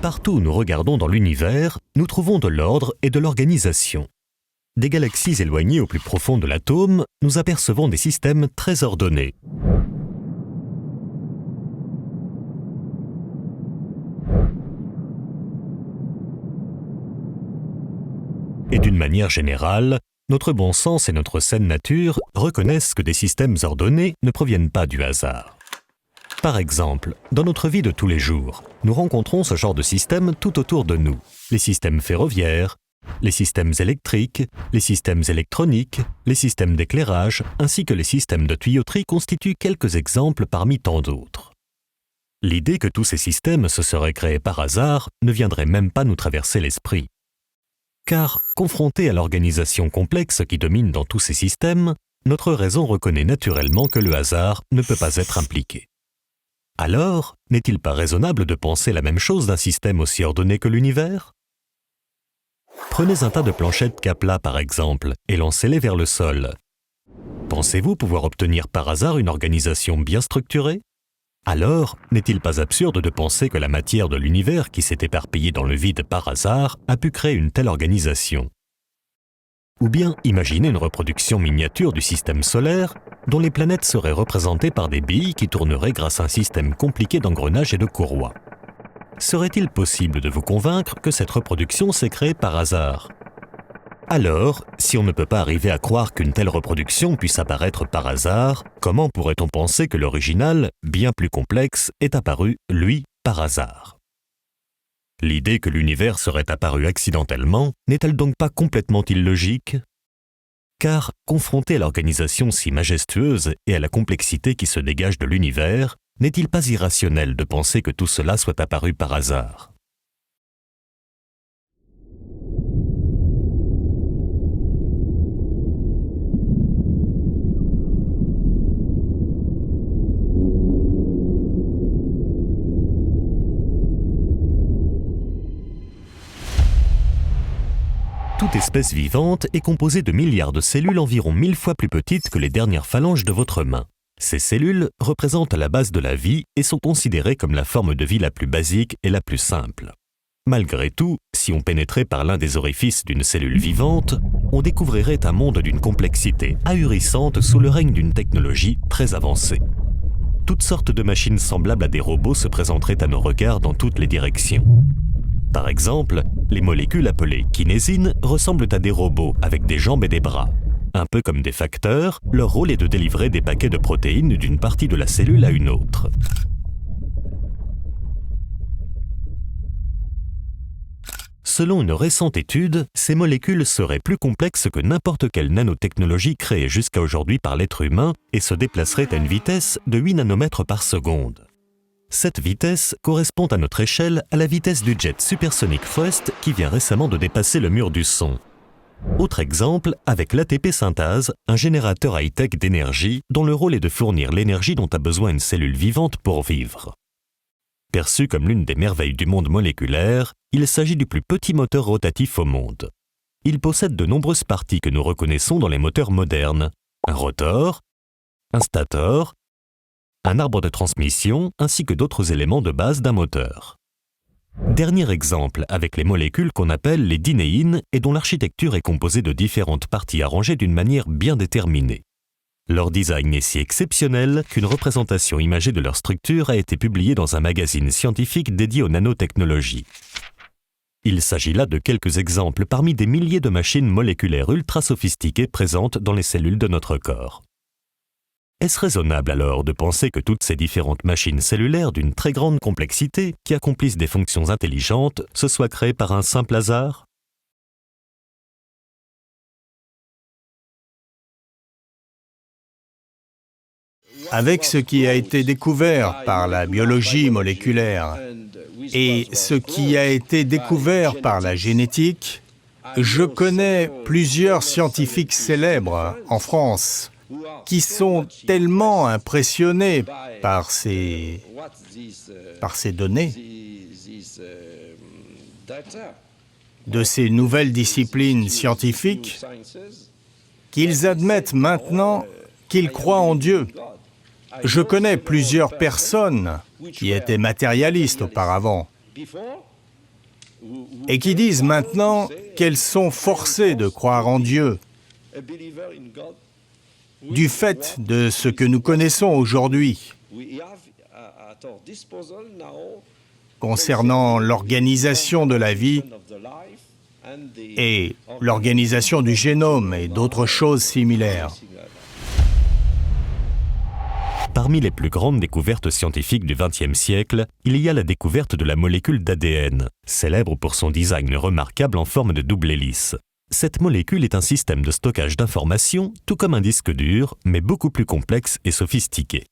Partout où nous regardons dans l'univers, nous trouvons de l'ordre et de l'organisation. Des galaxies éloignées au plus profond de l'atome, nous apercevons des systèmes très ordonnés. Et d'une manière générale, notre bon sens et notre saine nature reconnaissent que des systèmes ordonnés ne proviennent pas du hasard. Par exemple, dans notre vie de tous les jours, nous rencontrons ce genre de systèmes tout autour de nous. Les systèmes ferroviaires, les systèmes électriques, les systèmes électroniques, les systèmes d'éclairage, ainsi que les systèmes de tuyauterie constituent quelques exemples parmi tant d'autres. L'idée que tous ces systèmes se seraient créés par hasard ne viendrait même pas nous traverser l'esprit. Car, confrontés à l'organisation complexe qui domine dans tous ces systèmes, notre raison reconnaît naturellement que le hasard ne peut pas être impliqué. Alors, n'est-il pas raisonnable de penser la même chose d'un système aussi ordonné que l'univers? Prenez un tas de planchettes Kapla par exemple, et lancez-les vers le sol. Pensez-vous pouvoir obtenir par hasard une organisation bien structurée? Alors, n'est-il pas absurde de penser que la matière de l'univers qui s'est éparpillée dans le vide par hasard a pu créer une telle organisation? Ou bien imaginez une reproduction miniature du système solaire dont les planètes seraient représentées par des billes qui tourneraient grâce à un système compliqué d'engrenages et de courroies. Serait-il possible de vous convaincre que cette reproduction s'est créée par hasard? Alors, si on ne peut pas arriver à croire qu'une telle reproduction puisse apparaître par hasard, comment pourrait-on penser que l'original, bien plus complexe, est apparu, lui, par hasard? L'idée que l'univers serait apparu accidentellement n'est-elle donc pas complètement illogique? Car, confronté à l'organisation si majestueuse et à la complexité qui se dégage de l'univers, n'est-il pas irrationnel de penser que tout cela soit apparu par hasard? Toute espèce vivante est composée de milliards de cellules environ 1000 fois plus petites que les dernières phalanges de votre main. Ces cellules représentent la base de la vie et sont considérées comme la forme de vie la plus basique et la plus simple. Malgré tout, si on pénétrait par l'un des orifices d'une cellule vivante, on découvrirait un monde d'une complexité ahurissante sous le règne d'une technologie très avancée. Toutes sortes de machines semblables à des robots se présenteraient à nos regards dans toutes les directions. Par exemple, les molécules appelées kinésines ressemblent à des robots avec des jambes et des bras. Un peu comme des facteurs, leur rôle est de délivrer des paquets de protéines d'une partie de la cellule à une autre. Selon une récente étude, ces molécules seraient plus complexes que n'importe quelle nanotechnologie créée jusqu'à aujourd'hui par l'être humain et se déplaceraient à une vitesse de 8 nanomètres par seconde. Cette vitesse correspond à notre échelle à la vitesse du jet supersonique Thrust qui vient récemment de dépasser le mur du son. Autre exemple, avec l'ATP synthase, un générateur high-tech d'énergie dont le rôle est de fournir l'énergie dont a besoin une cellule vivante pour vivre. Perçu comme l'une des merveilles du monde moléculaire, il s'agit du plus petit moteur rotatif au monde. Il possède de nombreuses parties que nous reconnaissons dans les moteurs modernes. Un rotor, un stator, un arbre de transmission ainsi que d'autres éléments de base d'un moteur. Dernier exemple avec les molécules qu'on appelle les dinéines et dont l'architecture est composée de différentes parties arrangées d'une manière bien déterminée. Leur design est si exceptionnel qu'une représentation imagée de leur structure a été publiée dans un magazine scientifique dédié aux nanotechnologies. Il s'agit là de quelques exemples parmi des milliers de machines moléculaires ultra sophistiquées présentes dans les cellules de notre corps. Est-ce raisonnable alors de penser que toutes ces différentes machines cellulaires d'une très grande complexité qui accomplissent des fonctions intelligentes se soient créées par un simple hasard? Avec ce qui a été découvert par la biologie moléculaire et ce qui a été découvert par la génétique, je connais plusieurs scientifiques célèbres en France qui sont tellement impressionnés par ces données, de ces nouvelles disciplines scientifiques, qu'ils admettent maintenant qu'ils croient en Dieu. Je connais plusieurs personnes qui étaient matérialistes auparavant et qui disent maintenant qu'elles sont forcées de croire en Dieu du fait de ce que nous connaissons aujourd'hui concernant l'organisation de la vie et l'organisation du génome et d'autres choses similaires. Parmi les plus grandes découvertes scientifiques du XXe siècle, il y a la découverte de la molécule d'ADN, célèbre pour son design remarquable en forme de double hélice. Cette molécule est un système de stockage d'informations, tout comme un disque dur, mais beaucoup plus complexe et sophistiqué.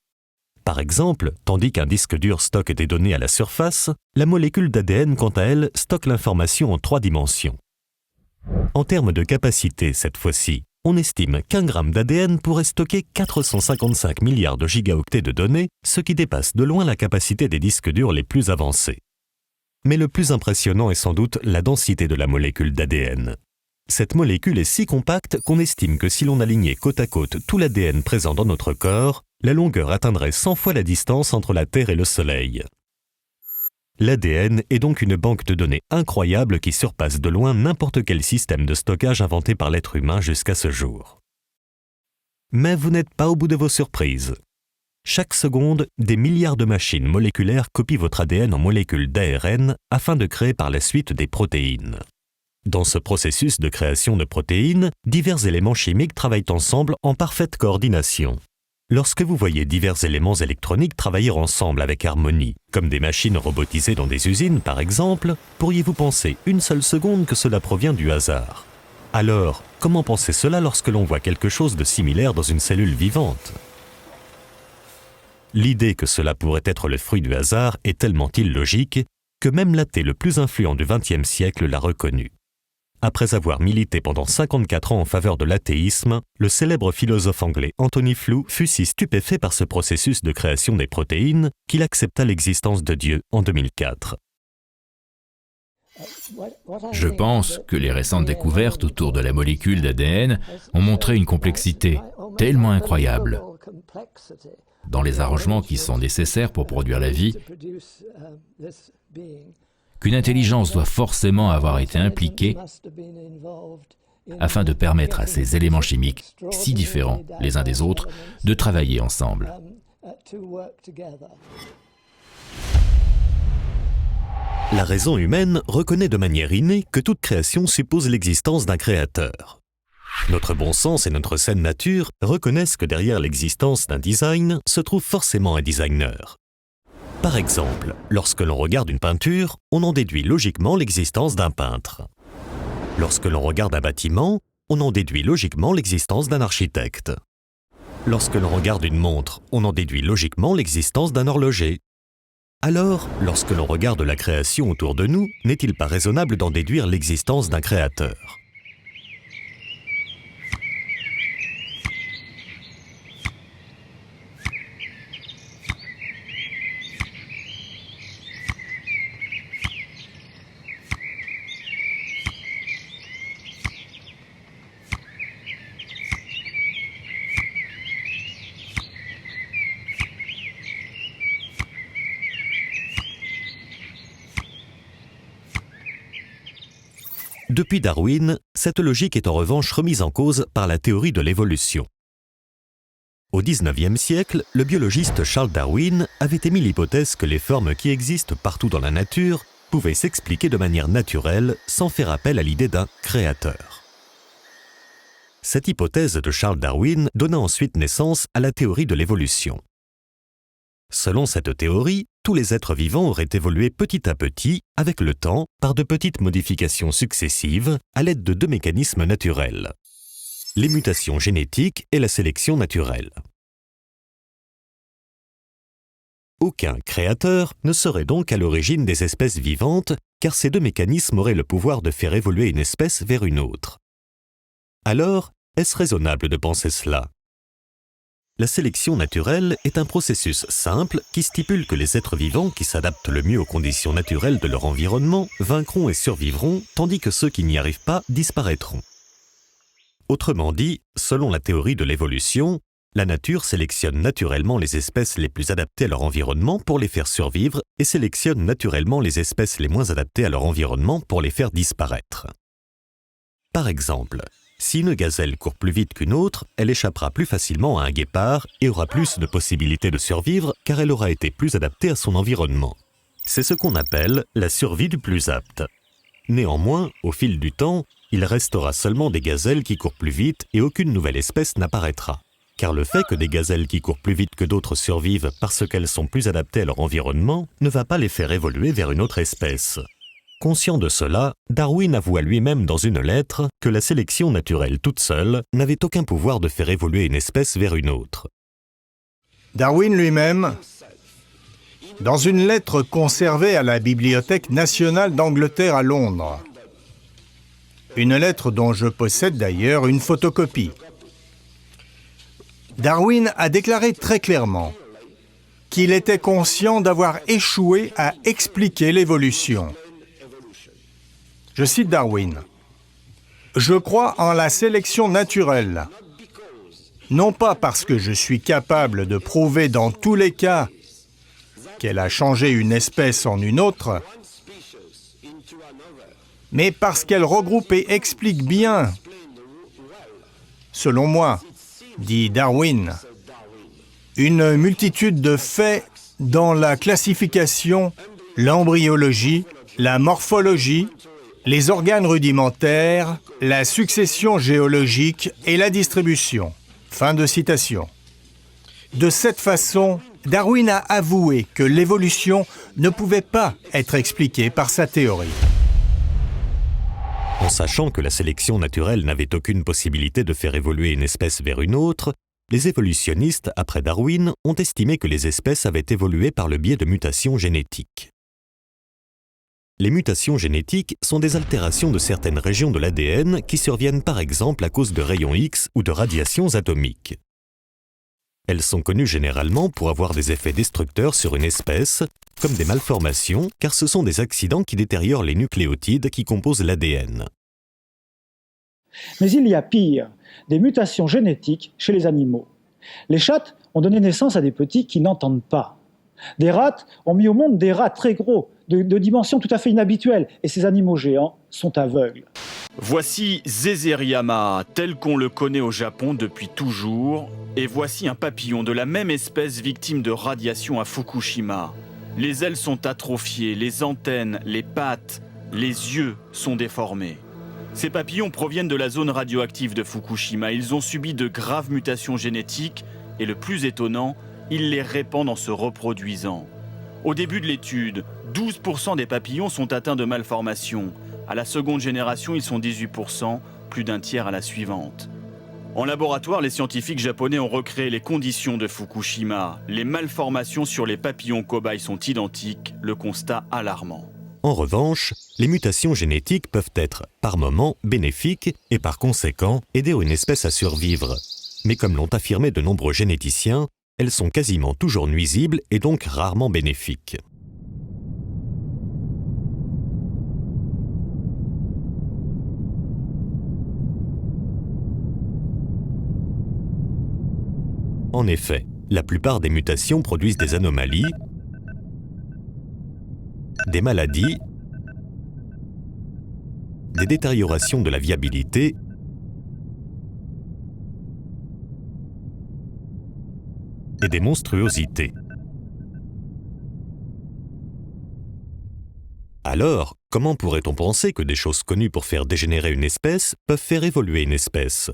Par exemple, tandis qu'un disque dur stocke des données à la surface, la molécule d'ADN, quant à elle, stocke l'information en 3 dimensions. En termes de capacité, cette fois-ci, on estime qu'un gramme d'ADN pourrait stocker 455 milliards de gigaoctets de données, ce qui dépasse de loin la capacité des disques durs les plus avancés. Mais le plus impressionnant est sans doute la densité de la molécule d'ADN. Cette molécule est si compacte qu'on estime que si l'on alignait côte à côte tout l'ADN présent dans notre corps, la longueur atteindrait 100 fois la distance entre la Terre et le Soleil. L'ADN est donc une banque de données incroyable qui surpasse de loin n'importe quel système de stockage inventé par l'être humain jusqu'à ce jour. Mais vous n'êtes pas au bout de vos surprises. Chaque seconde, des milliards de machines moléculaires copient votre ADN en molécules d'ARN afin de créer par la suite des protéines. Dans ce processus de création de protéines, divers éléments chimiques travaillent ensemble en parfaite coordination. Lorsque vous voyez divers éléments électroniques travailler ensemble avec harmonie, comme des machines robotisées dans des usines par exemple, pourriez-vous penser une seule seconde que cela provient du hasard? Alors, comment penser cela lorsque l'on voit quelque chose de similaire dans une cellule vivante? L'idée que cela pourrait être le fruit du hasard est tellement illogique que même l'athée le plus influent du XXe siècle l'a reconnu. Après avoir milité pendant 54 ans en faveur de l'athéisme, le célèbre philosophe anglais Anthony Flew fut si stupéfait par ce processus de création des protéines qu'il accepta l'existence de Dieu en 2004. Je pense que les récentes découvertes autour de la molécule d'ADN ont montré une complexité tellement incroyable dans les arrangements qui sont nécessaires pour produire la vie, qu'une intelligence doit forcément avoir été impliquée afin de permettre à ces éléments chimiques, si différents les uns des autres, de travailler ensemble. La raison humaine reconnaît de manière innée que toute création suppose l'existence d'un créateur. Notre bon sens et notre saine nature reconnaissent que derrière l'existence d'un design se trouve forcément un designer. Par exemple, lorsque l'on regarde une peinture, on en déduit logiquement l'existence d'un peintre. Lorsque l'on regarde un bâtiment, on en déduit logiquement l'existence d'un architecte. Lorsque l'on regarde une montre, on en déduit logiquement l'existence d'un horloger. Alors, lorsque l'on regarde la création autour de nous, n'est-il pas raisonnable d'en déduire l'existence d'un créateur ? Depuis Darwin, cette logique est en revanche remise en cause par la théorie de l'évolution. Au XIXe siècle, le biologiste Charles Darwin avait émis l'hypothèse que les formes qui existent partout dans la nature pouvaient s'expliquer de manière naturelle sans faire appel à l'idée d'un créateur. Cette hypothèse de Charles Darwin donna ensuite naissance à la théorie de l'évolution. Selon cette théorie, tous les êtres vivants auraient évolué petit à petit, avec le temps, par de petites modifications successives, à l'aide de 2 mécanismes naturels: les mutations génétiques et la sélection naturelle. Aucun créateur ne serait donc à l'origine des espèces vivantes, car ces 2 mécanismes auraient le pouvoir de faire évoluer une espèce vers une autre. Alors, est-ce raisonnable de penser cela ? La sélection naturelle est un processus simple qui stipule que les êtres vivants qui s'adaptent le mieux aux conditions naturelles de leur environnement vaincront et survivront, tandis que ceux qui n'y arrivent pas disparaîtront. Autrement dit, selon la théorie de l'évolution, la nature sélectionne naturellement les espèces les plus adaptées à leur environnement pour les faire survivre et sélectionne naturellement les espèces les moins adaptées à leur environnement pour les faire disparaître. Par exemple, si une gazelle court plus vite qu'une autre, elle échappera plus facilement à un guépard et aura plus de possibilités de survivre car elle aura été plus adaptée à son environnement. C'est ce qu'on appelle la survie du plus apte. Néanmoins, au fil du temps, il restera seulement des gazelles qui courent plus vite et aucune nouvelle espèce n'apparaîtra. Car le fait que des gazelles qui courent plus vite que d'autres survivent parce qu'elles sont plus adaptées à leur environnement ne va pas les faire évoluer vers une autre espèce. Conscient de cela, Darwin avoua lui-même dans une lettre que la sélection naturelle toute seule n'avait aucun pouvoir de faire évoluer une espèce vers une autre. Darwin lui-même, dans une lettre conservée à la Bibliothèque nationale d'Angleterre à Londres, une lettre dont je possède d'ailleurs une photocopie, Darwin a déclaré très clairement qu'il était conscient d'avoir échoué à expliquer l'évolution. Je cite Darwin. « Je crois en la sélection naturelle, non pas parce que je suis capable de prouver dans tous les cas qu'elle a changé une espèce en une autre, mais parce qu'elle regroupe et explique bien, selon moi, dit Darwin, une multitude de faits dans la classification, l'embryologie, la morphologie, les organes rudimentaires, la succession géologique et la distribution. » Fin de citation. De cette façon, Darwin a avoué que l'évolution ne pouvait pas être expliquée par sa théorie. En sachant que la sélection naturelle n'avait aucune possibilité de faire évoluer une espèce vers une autre, les évolutionnistes, après Darwin, ont estimé que les espèces avaient évolué par le biais de mutations génétiques. Les mutations génétiques sont des altérations de certaines régions de l'ADN qui surviennent par exemple à cause de rayons X ou de radiations atomiques. Elles sont connues généralement pour avoir des effets destructeurs sur une espèce, comme des malformations, car ce sont des accidents qui détériorent les nucléotides qui composent l'ADN. Mais il y a pire, des mutations génétiques chez les animaux. Les chattes ont donné naissance à des petits qui n'entendent pas. Des rats ont mis au monde des rats très gros, de dimensions tout à fait inhabituelles, et ces animaux géants sont aveugles. Voici Zezeriama, tel qu'on le connaît au Japon depuis toujours, et voici un papillon de la même espèce victime de radiation à Fukushima. Les ailes sont atrophiées, les antennes, les pattes, les yeux sont déformés. Ces papillons proviennent de la zone radioactive de Fukushima. Ils ont subi de graves mutations génétiques, et le plus étonnant, ils les répandent en se reproduisant. Au début de l'étude, 12% des papillons sont atteints de malformations. À la seconde génération, ils sont 18%, plus d'un tiers à la suivante. En laboratoire, les scientifiques japonais ont recréé les conditions de Fukushima. Les malformations sur les papillons cobayes sont identiques, le constat alarmant. En revanche, les mutations génétiques peuvent être, par moments, bénéfiques et par conséquent aider une espèce à survivre. Mais comme l'ont affirmé de nombreux généticiens, elles sont quasiment toujours nuisibles et donc rarement bénéfiques. En effet, la plupart des mutations produisent des anomalies, des maladies, des détériorations de la viabilité et des monstruosités. Alors, comment pourrait-on penser que des choses connues pour faire dégénérer une espèce peuvent faire évoluer une espèce ?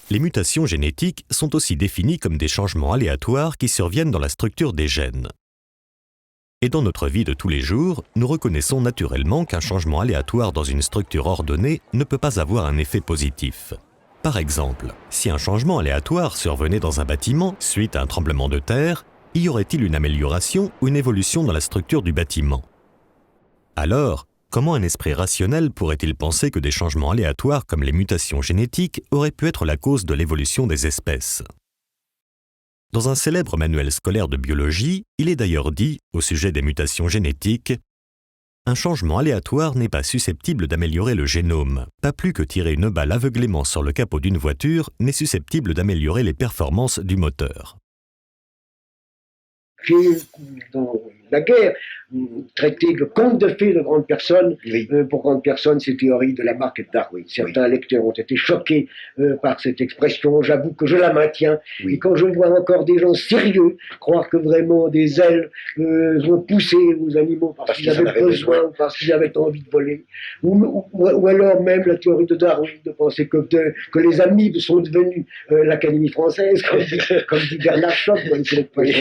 Les mutations génétiques sont aussi définies comme des changements aléatoires qui surviennent dans la structure des gènes. Et dans notre vie de tous les jours, nous reconnaissons naturellement qu'un changement aléatoire dans une structure ordonnée ne peut pas avoir un effet positif. Par exemple, si un changement aléatoire survenait dans un bâtiment suite à un tremblement de terre, y aurait-il une amélioration ou une évolution dans la structure du bâtiment ? Alors, comment un esprit rationnel pourrait-il penser que des changements aléatoires comme les mutations génétiques auraient pu être la cause de l'évolution des espèces ? Dans un célèbre manuel scolaire de biologie, il est d'ailleurs dit, au sujet des mutations génétiques, « Un changement aléatoire n'est pas susceptible d'améliorer le génome, pas plus que tirer une balle aveuglément sur le capot d'une voiture n'est susceptible d'améliorer les performances du moteur. » J'ai, dans la guerre, traité de conte de fées de grandes personnes. Oui. Pour grandes personnes, ces théories de Lamarck et de Darwin. Certains lecteurs ont été choqués par cette expression. J'avoue que je la maintiens. Oui. Et quand je vois encore des gens sérieux croire que vraiment des ailes vont pousser aux animaux parce qu'ils avaient besoin ou parce qu'ils avaient envie de voler, ou alors même la théorie de Darwin, de penser que les amibes sont devenus l'Académie française, comme dit Bernard Schoch,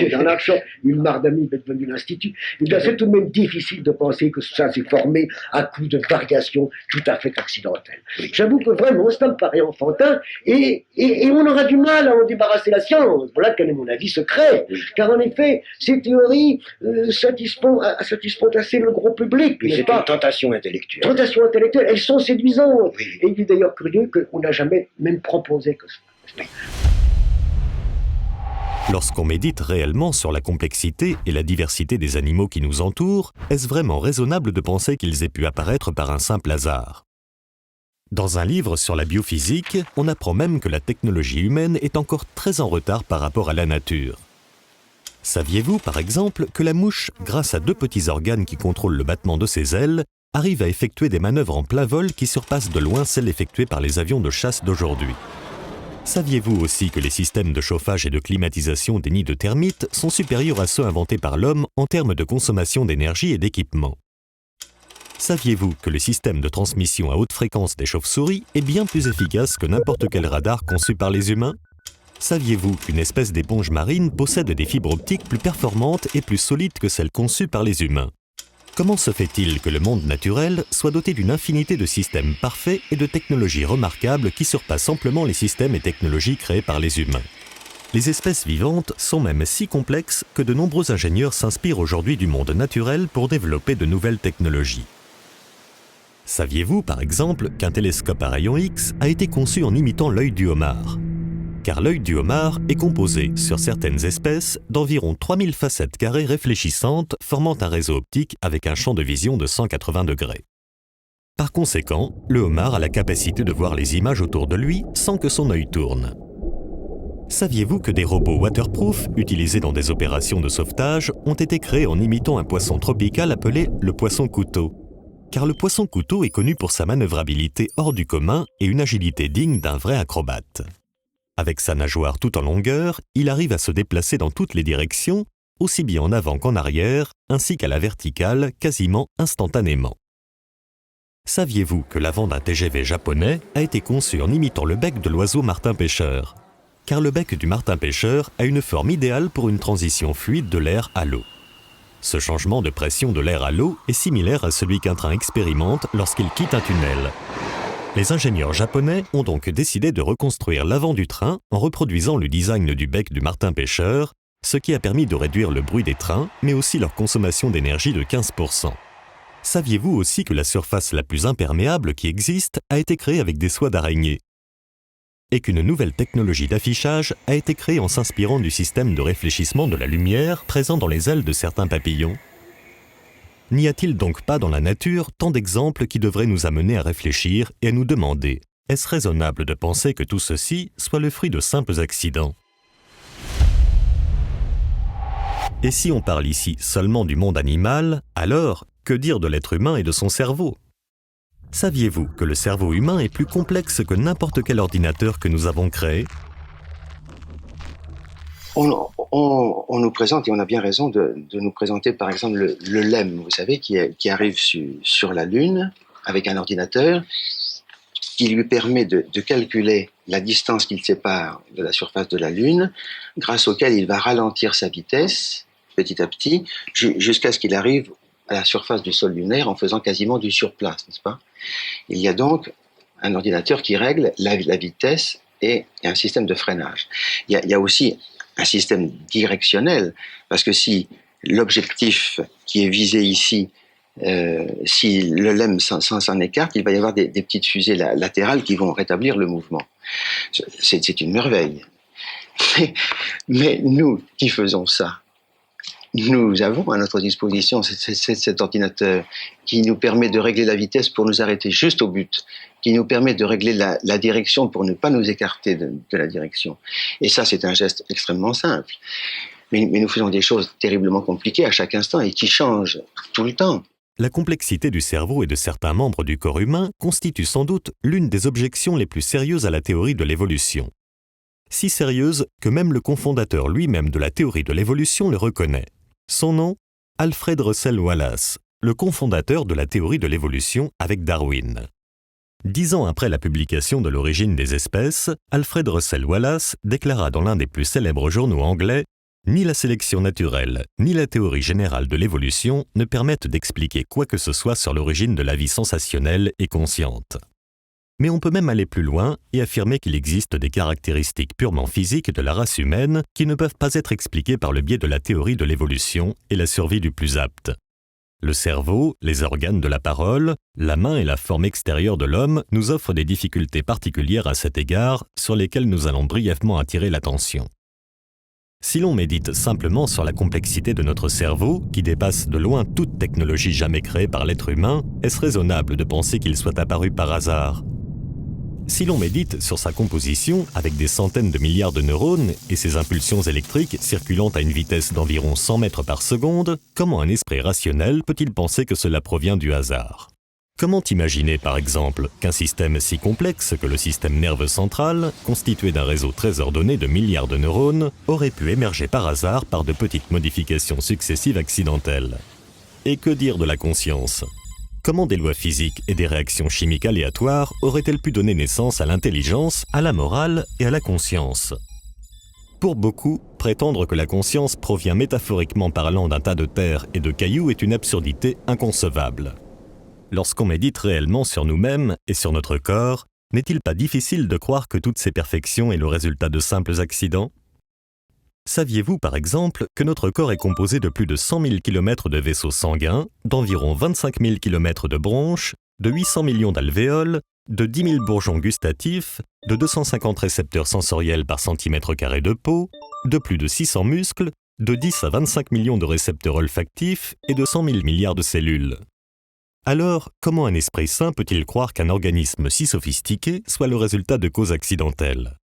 Bernard Schoch, une mare d'amibes est devenue l'Institut. Et bien, c'est tout de même difficile de penser que ça s'est formé à coup de variations tout à fait accidentelles. Oui. J'avoue que vraiment, ça me paraît enfantin, et on aura du mal à en débarrasser la science. Voilà quel est mon avis secret. Oui. Car en effet, ces théories satisfont assez le gros public. Mais c'est une tentation intellectuelle. Tentation intellectuelle, elles sont séduisantes. Oui. Et il est d'ailleurs curieux qu'on n'a jamais même proposé que ça. Lorsqu'on médite réellement sur la complexité et la diversité des animaux qui nous entourent, est-ce vraiment raisonnable de penser qu'ils aient pu apparaître par un simple hasard ? Dans un livre sur la biophysique, on apprend même que la technologie humaine est encore très en retard par rapport à la nature. Saviez-vous, par exemple, que la mouche, grâce à 2 petits organes qui contrôlent le battement de ses ailes, arrive à effectuer des manœuvres en plein vol qui surpassent de loin celles effectuées par les avions de chasse d'aujourd'hui ? Saviez-vous aussi que les systèmes de chauffage et de climatisation des nids de termites sont supérieurs à ceux inventés par l'homme en termes de consommation d'énergie et d'équipement ? Saviez-vous que le système de transmission à haute fréquence des chauves-souris est bien plus efficace que n'importe quel radar conçu par les humains ? Saviez-vous qu'une espèce d'éponge marine possède des fibres optiques plus performantes et plus solides que celles conçues par les humains ? Comment se fait-il que le monde naturel soit doté d'une infinité de systèmes parfaits et de technologies remarquables qui surpassent amplement les systèmes et technologies créés par les humains ? Les espèces vivantes sont même si complexes que de nombreux ingénieurs s'inspirent aujourd'hui du monde naturel pour développer de nouvelles technologies. Saviez-vous, par exemple, qu'un télescope à rayons X a été conçu en imitant l'œil du homard ? Car l'œil du homard est composé, sur certaines espèces, d'environ 3000 facettes carrées réfléchissantes formant un réseau optique avec un champ de vision de 180 degrés. Par conséquent, le homard a la capacité de voir les images autour de lui sans que son œil tourne. Saviez-vous que des robots waterproof, utilisés dans des opérations de sauvetage, ont été créés en imitant un poisson tropical appelé le poisson-couteau ? Car le poisson-couteau est connu pour sa manœuvrabilité hors du commun et une agilité digne d'un vrai acrobate. Avec sa nageoire tout en longueur, il arrive à se déplacer dans toutes les directions, aussi bien en avant qu'en arrière, ainsi qu'à la verticale, quasiment instantanément. Saviez-vous que l'avant d'un TGV japonais a été conçu en imitant le bec de l'oiseau martin-pêcheur ? Car le bec du martin-pêcheur a une forme idéale pour une transition fluide de l'air à l'eau. Ce changement de pression de l'air à l'eau est similaire à celui qu'un train expérimente lorsqu'il quitte un tunnel. Les ingénieurs japonais ont donc décidé de reconstruire l'avant du train en reproduisant le design du bec du martin-pêcheur, ce qui a permis de réduire le bruit des trains, mais aussi leur consommation d'énergie de 15%. Saviez-vous aussi que la surface la plus imperméable qui existe a été créée avec des soies d'araignée ? Et qu'une nouvelle technologie d'affichage a été créée en s'inspirant du système de réfléchissement de la lumière présent dans les ailes de certains papillons ? N'y a-t-il donc pas dans la nature tant d'exemples qui devraient nous amener à réfléchir et à nous demander « Est-ce raisonnable de penser que tout ceci soit le fruit de simples accidents ?» Et si on parle ici seulement du monde animal, alors que dire de l'être humain et de son cerveau ? Saviez-vous que le cerveau humain est plus complexe que n'importe quel ordinateur que nous avons créé ? On nous présente, et on a bien raison de nous présenter par exemple le LEM, vous savez, qui arrive sur la Lune avec un ordinateur qui lui permet de calculer la distance qu'il sépare de la surface de la Lune, grâce auquel il va ralentir sa vitesse petit à petit jusqu'à ce qu'il arrive à la surface du sol lunaire en faisant quasiment du surplace, n'est-ce pas ? Il y a donc un ordinateur qui règle la vitesse et un système de freinage. Il y a aussi un système directionnel, parce que si l'objectif qui est visé ici, si le LEM s'en écarte, il va y avoir des petites fusées latérales qui vont rétablir le mouvement. C'est une merveille. Mais nous qui faisons ça, nous avons à notre disposition cet ordinateur qui nous permet de régler la vitesse pour nous arrêter juste au but, qui nous permet de régler la direction pour ne pas nous écarter de la direction. Et ça, c'est un geste extrêmement simple. Mais nous faisons des choses terriblement compliquées à chaque instant et qui changent tout le temps. La complexité du cerveau et de certains membres du corps humain constitue sans doute l'une des objections les plus sérieuses à la théorie de l'évolution. Si sérieuse que même le cofondateur lui-même de la théorie de l'évolution le reconnaît. Son nom, Alfred Russel Wallace, le cofondateur de la théorie de l'évolution avec Darwin. 10 ans après la publication de l'origine des espèces, Alfred Russel Wallace déclara dans l'un des plus célèbres journaux anglais « Ni la sélection naturelle, ni la théorie générale de l'évolution ne permettent d'expliquer quoi que ce soit sur l'origine de la vie sensationnelle et consciente. » Mais on peut même aller plus loin et affirmer qu'il existe des caractéristiques purement physiques de la race humaine qui ne peuvent pas être expliquées par le biais de la théorie de l'évolution et la survie du plus apte. Le cerveau, les organes de la parole, la main et la forme extérieure de l'homme nous offrent des difficultés particulières à cet égard sur lesquelles nous allons brièvement attirer l'attention. Si l'on médite simplement sur la complexité de notre cerveau, qui dépasse de loin toute technologie jamais créée par l'être humain, est-ce raisonnable de penser qu'il soit apparu par hasard ? Si l'on médite sur sa composition, avec des centaines de milliards de neurones et ses impulsions électriques circulant à une vitesse d'environ 100 mètres par seconde, comment un esprit rationnel peut-il penser que cela provient du hasard ? Comment imaginer, par exemple, qu'un système si complexe que le système nerveux central, constitué d'un réseau très ordonné de milliards de neurones, aurait pu émerger par hasard par de petites modifications successives accidentelles ? Et que dire de la conscience ? Comment des lois physiques et des réactions chimiques aléatoires auraient-elles pu donner naissance à l'intelligence, à la morale et à la conscience ? Pour beaucoup, prétendre que la conscience provient métaphoriquement parlant d'un tas de terre et de cailloux est une absurdité inconcevable. Lorsqu'on médite réellement sur nous-mêmes et sur notre corps, n'est-il pas difficile de croire que toutes ces perfections est le résultat de simples accidents ? Saviez-vous, par exemple, que notre corps est composé de plus de 100 000 km de vaisseaux sanguins, d'environ 25 000 km de bronches, de 800 millions d'alvéoles, de 10 000 bourgeons gustatifs, de 250 récepteurs sensoriels par centimètre carré de peau, de plus de 600 muscles, de 10 à 25 millions de récepteurs olfactifs et de 100 000 milliards de cellules. Alors, comment un esprit sain peut-il croire qu'un organisme si sophistiqué soit le résultat de causes accidentelles ?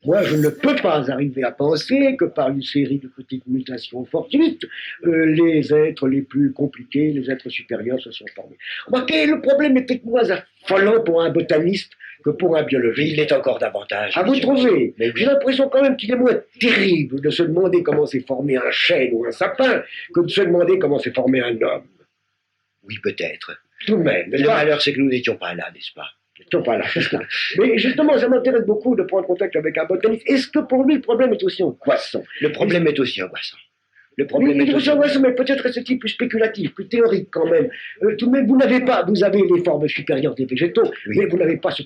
Moi, je ne peux pas arriver à penser que par une série de petites mutations fortuites, les êtres les plus compliqués, les êtres supérieurs se sont formés. Remarquez, le problème est peut-être moins affolant pour un botaniste que pour un biologiste. Il l'est encore davantage. À vous trouver. Mais j'ai l'impression quand même qu'il est moins terrible de se demander comment s'est formé un chêne ou un sapin que de se demander comment s'est formé un homme. Oui, peut-être. Tout de même. Le malheur, c'est que nous n'étions pas là, n'est-ce pas ? Voilà, c'est ça. Mais justement, ça m'intéresse beaucoup de prendre contact avec un botaniste. Est-ce que pour lui, le problème est aussi angoissant ? Le problème est aussi angoissant. Le Oui, problème est aussi angoissant, mais peut-être est-il plus spéculatif, plus théorique quand même. Tout de même, vous avez les formes supérieures des végétaux, Oui. mais vous n'avez pas ce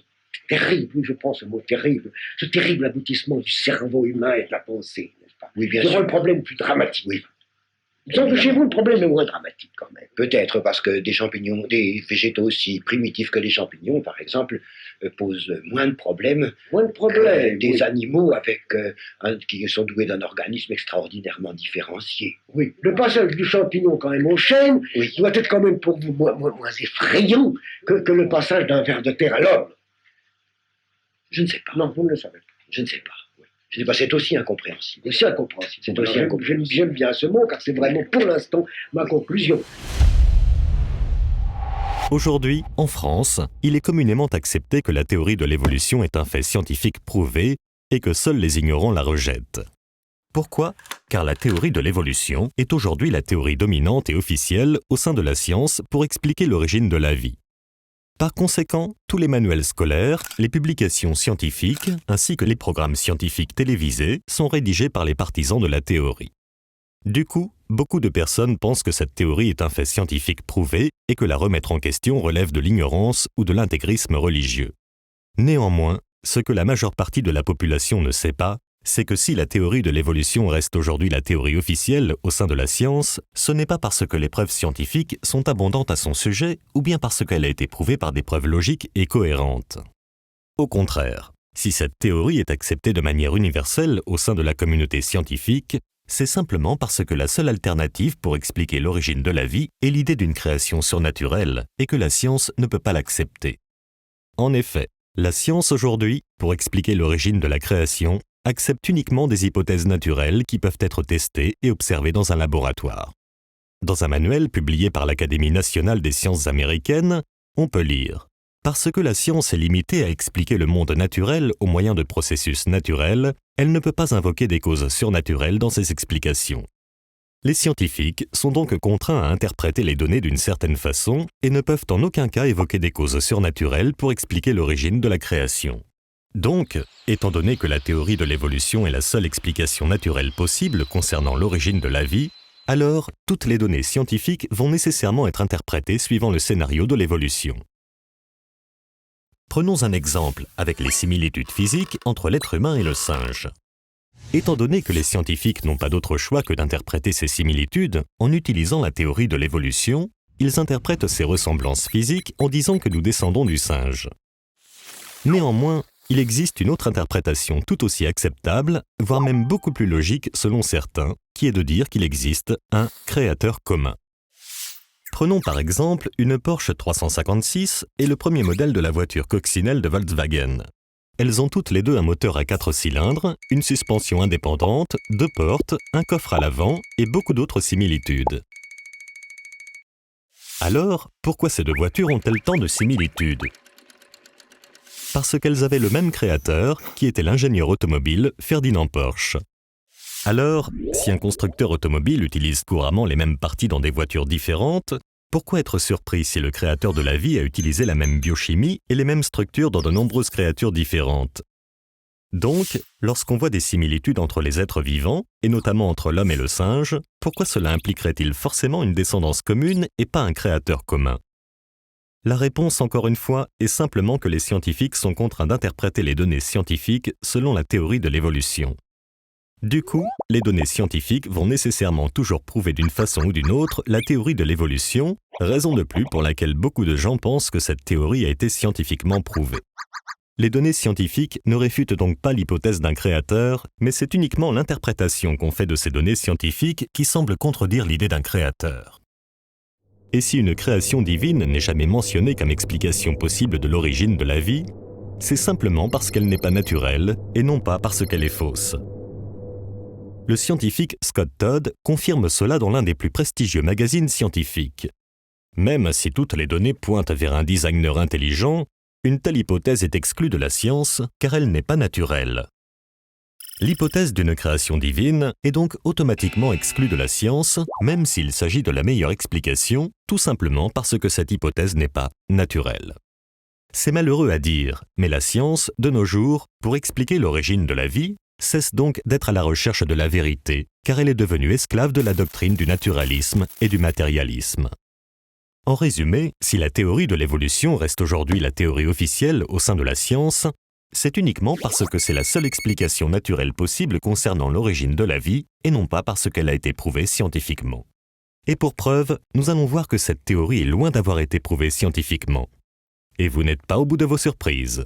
terrible, je prends ce mot terrible, ce terrible aboutissement du cerveau humain et de la pensée, n'est-ce pas ? Oui, bien C'est sûr. le problème plus dramatique. Oui. Disons que chez vous, le problème est moins dramatique quand même. Peut-être parce que des champignons, des végétaux aussi primitifs que les champignons, par exemple, posent moins de problèmes Moins de que problème. des oui. animaux qui sont doués d'un organisme extraordinairement différencié. Oui, le passage du champignon quand même au chêne Oui. doit être quand même pour vous moins effrayant que le passage d'un ver de terre à l'homme. Je ne sais pas. Non, vous ne le savez pas. Je ne sais pas. Oui. Je ne sais pas, c'est aussi incompréhensible. C'est aussi incompréhensible. C'est aussi Alors, incompréhensible. J'aime bien ce mot car c'est vraiment pour l'instant ma conclusion. Aujourd'hui, en France, il est communément accepté que la théorie de l'évolution est un fait scientifique prouvé et que seuls les ignorants la rejettent. Pourquoi ? Car la théorie de l'évolution est aujourd'hui la théorie dominante et officielle au sein de la science pour expliquer l'origine de la vie. Par conséquent, tous les manuels scolaires, les publications scientifiques, ainsi que les programmes scientifiques télévisés sont rédigés par les partisans de la théorie. Du coup, beaucoup de personnes pensent que cette théorie est un fait scientifique prouvé et que la remettre en question relève de l'ignorance ou de l'intégrisme religieux. Néanmoins, ce que la majeure partie de la population ne sait pas, c'est que si la théorie de l'évolution reste aujourd'hui la théorie officielle au sein de la science, ce n'est pas parce que les preuves scientifiques sont abondantes à son sujet ou bien parce qu'elle a été prouvée par des preuves logiques et cohérentes. Au contraire, si cette théorie est acceptée de manière universelle au sein de la communauté scientifique, c'est simplement parce que la seule alternative pour expliquer l'origine de la vie est l'idée d'une création surnaturelle et que la science ne peut pas l'accepter. En effet, La science aujourd'hui, pour expliquer l'origine de la création, accepte uniquement des hypothèses naturelles qui peuvent être testées et observées dans un laboratoire. Dans un manuel publié par l'Académie nationale des sciences américaines, on peut lire « Parce que la science est limitée à expliquer le monde naturel au moyen de processus naturels, elle ne peut pas invoquer des causes surnaturelles dans ses explications. Les scientifiques sont donc contraints à interpréter les données d'une certaine façon et ne peuvent en aucun cas évoquer des causes surnaturelles pour expliquer l'origine de la création. Donc, étant donné que la théorie de l'évolution est la seule explication naturelle possible concernant l'origine de la vie, alors toutes les données scientifiques vont nécessairement être interprétées suivant le scénario de l'évolution. Prenons un exemple avec les similitudes physiques entre l'être humain et le singe. Étant donné que les scientifiques n'ont pas d'autre choix que d'interpréter ces similitudes en utilisant la théorie de l'évolution, ils interprètent ces ressemblances physiques en disant que nous descendons du singe. Néanmoins, il existe une autre interprétation tout aussi acceptable, voire même beaucoup plus logique selon certains, qui est de dire qu'il existe un créateur commun. Prenons par exemple une Porsche 356 et le premier modèle de la voiture coccinelle de Volkswagen. Elles ont toutes les deux un moteur à 4 cylindres, une suspension indépendante, 2 portes, un coffre à l'avant et beaucoup d'autres similitudes. Alors, pourquoi ces deux voitures ont-elles tant de similitudes ? Parce qu'elles avaient le même créateur, qui était l'ingénieur automobile Ferdinand Porsche. Alors, si un constructeur automobile utilise couramment les mêmes parties dans des voitures différentes, pourquoi être surpris si le créateur de la vie a utilisé la même biochimie et les mêmes structures dans de nombreuses créatures différentes? Donc, lorsqu'on voit des similitudes entre les êtres vivants, et notamment entre l'homme et le singe, pourquoi cela impliquerait-il forcément une descendance commune et pas un créateur commun? La réponse, encore une fois, est simplement que les scientifiques sont contraints d'interpréter les données scientifiques selon la théorie de l'évolution. Du coup, les données scientifiques vont nécessairement toujours prouver d'une façon ou d'une autre la théorie de l'évolution, raison de plus pour laquelle beaucoup de gens pensent que cette théorie a été scientifiquement prouvée. Les données scientifiques ne réfutent donc pas l'hypothèse d'un créateur, mais c'est uniquement l'interprétation qu'on fait de ces données scientifiques qui semble contredire l'idée d'un créateur. Et si une création divine n'est jamais mentionnée comme explication possible de l'origine de la vie, c'est simplement parce qu'elle n'est pas naturelle et non pas parce qu'elle est fausse. Le scientifique Scott Todd confirme cela dans l'un des plus prestigieux magazines scientifiques. Même si toutes les données pointent vers un designer intelligent, une telle hypothèse est exclue de la science car elle n'est pas naturelle. L'hypothèse d'une création divine est donc automatiquement exclue de la science, même s'il s'agit de la meilleure explication, tout simplement parce que cette hypothèse n'est pas naturelle. C'est malheureux à dire, mais la science, de nos jours, pour expliquer l'origine de la vie, cesse donc d'être à la recherche de la vérité, car elle est devenue esclave de la doctrine du naturalisme et du matérialisme. En résumé, si la théorie de l'évolution reste aujourd'hui la théorie officielle au sein de la science, c'est uniquement parce que c'est la seule explication naturelle possible concernant l'origine de la vie et non pas parce qu'elle a été prouvée scientifiquement. Et pour preuve, nous allons voir que cette théorie est loin d'avoir été prouvée scientifiquement. Et vous n'êtes pas au bout de vos surprises.